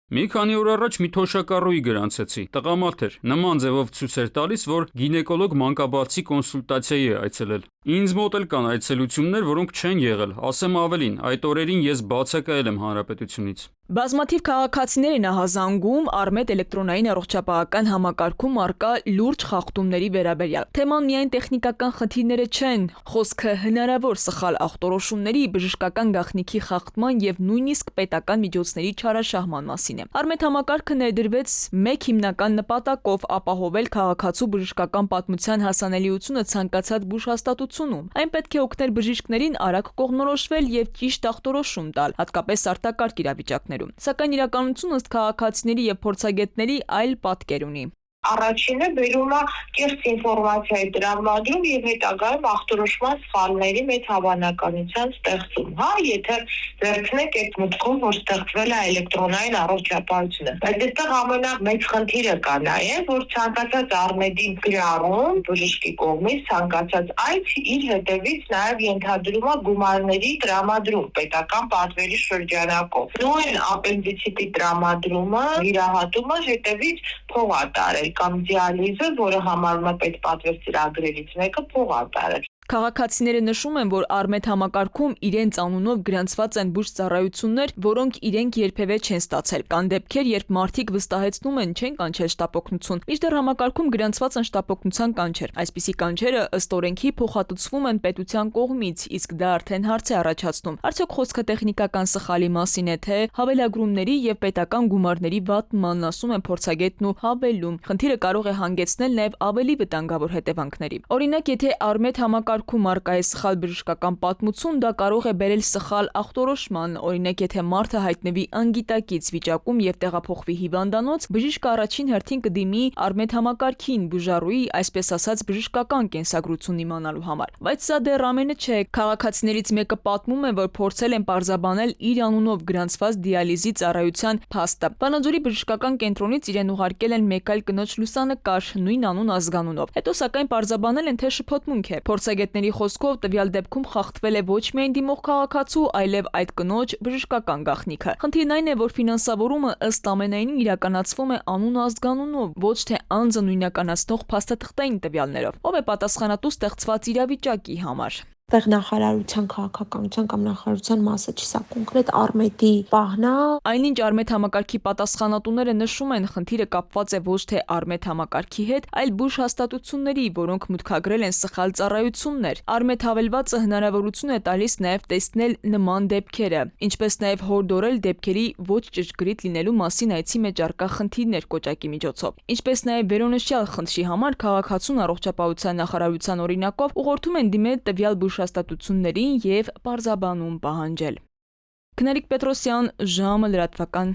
Մի քանի օր առաջ մի թոշակառուի գրանցեցի, տղամարդ էր, նման ձևով ցույց էր տալիս, որ գինեկոլոգ մանկաբարձի կոնսուլտացիայի է այցելել։ Ինձ մոտ էլ կան այցելություններ, որոնք չեն եղել, ասեմ ավելին, այդ օրերին ես բացակայել եմ հանրապետությունից։ Բազմաթիվ քաղաքացիներ են ահազանգում Արմետ էլեկտրոնային առողջապահական համակարգում առկա լուրջ խախտումների վերաբերյալ։ Թեման միայն տեխնիկական խնդիրները չեն, խոսքը հնարավոր սխալ ախտորոշումների, բժշկական գաղտնիքի խախտման եւ նույնիսկ պետական միջոցների չարաշահման մասին է։ Արմետ համակարգը ներդրվեց մեկ հիմնական նպատակով՝ ապահովել քաղաքացու բժշկական պատմության հասանելիությունը ցանկացած բուժհաստատությունում։ Այն պետք է օգներ բժիշկներին արագ կողմնորոշվել եւ ճիշտ ախտորոշում տալ, հատկապես արտակարգ իրավիճակներում։ Սակայն իրականությունը ըստ քաղաքացիների եւ փորձագետների այլ պատկեր ունի։ Առաջինը բերում է կեղծ ինֆորմացիայի տրամադրում եւ հետագայում ախտորոշման սխալների մեծ հավանականության ստեղծում, եթե վերցնեք այդ մտքում, որ ստեղծվել է էլեկտրոնային առողջապահությունը։ Բայց այստեղ ամենամեծ խնդիրը կա նաեւ, որ ցանկացած Արմեդին գրառում բժշկի կողմից ցանկացած այց իր հետևից նաեւ ենթադրում է գումարների տրամադրում պետական պատվերի շրջանակով։ Նույն ապենդիցիտի տրամադրումը, վիրահատումը հետևից փող է տարել կամ դիալիզը, որը համարվում է պետպատվեր ծրագրերից մեկը, փող է տարել։ Քաղաքացիները նշում են, որ Արմետ համակարգում իրենց անունով գրանցված են բուժծառայություններ, որոնք իրենք երբևէ չեն ստացել։ Կան դեպքեր, երբ մարդիկ վստահեցնում են չեն կանչել շտապօգնություն, մինչդեռ համակարգում գրանցված են շտապօգնության կանչեր։ Այսպիսի կանչերը ըստ օրենքի փոխհատուցվում են պետության կողմից, իսկ դա արդեն հարց է առաջացնում։ Արդյոք խոսքը տեխնիկական սխալի մասին է, թե հավելագրումների եւ պետական գումարների վատմանն, ասում են փորձագետն ու հավելում։ Խնդիրը կարող է հանգեցնել նաեւ ավելի վտանգավոր հետևանքների։ Օրինակ, եթե Արմետ համակարգում առկա է սխալ բժշկական պատմություն, դա կարող է բերել սխալ ախտորոշման։ Օրինակ, եթե մարդը հայտնվի անգիտակից վիճակում եւ տեղափոխվի հիվանդանոց, բժիշկը առաջին հերթին կդիմի Արմետ համակարգին բուժառուի, այսպես ասած, բժշկական կենսագրություն իմանալու համար։ Բայց սա դեռ ամենը չէ։ Քաղաքացիներից մեկը պատմում է, որ փորձել են պարզաբանել իր անունով գրանցված դիալիզի ծառայության փաստը։ Վանաձորի բժշկական կենտրոնից իրեն ուղարկել են մեկ այլ կնոջ լուսանկար նույն անուն ազգանունով։ Հետո սակայն պարզաբանել են, թե շփոթմունք է։ Փորձագետների խոսքով տվյալ դեպքում խախտվել է ոչ միայն դիմող քաղաքացու, այլև այդ կնոջ բժշկական գաղտնիքը։ Խնդիրն այն է, որ ֆինանսավորումը ըստ ամենայնին իրականացվում է անուն ազգանունով, ոչ թե անձը նույնականացնող փաստաթղթային տվյալներով։ Ով է պատասխանատու ստեղծված իրավիճակի համար։ Տեղ նախարարության քաղաքականության կամ նախարարության մասը չի, սա կոնկրետ Արմետի պահն է։ Այնինչ Արմետ համակարգի պատասխանատուները նշում են, խնդիրը կապված է ոչ թե Արմետ համակարգի հետ, այլ բուժհաստատությունների, որոնք մուտքագրել են սխալ ծառայություններ։ Արմետ հավելվածը հնարավորություն է տալիս նաև տեսնել նման դեպքերը, ինչպես նաև հորդորել դեպքերի ոչ ճշգրիտ լինելու մասին այցի մեջ առկա խնդիրներ կոճակի միջոցով։ Ինչպես նաև վերոնշյալ խնդրի համար քաղաքացուն առողջապահության նախարարության օրինակով ուղղորդում են դիմել տվյալ բուժհաստատություններին եւ պարզաբանում պահանջել։ Քնարիկ Պետրոսյան, ժամը լրատվական։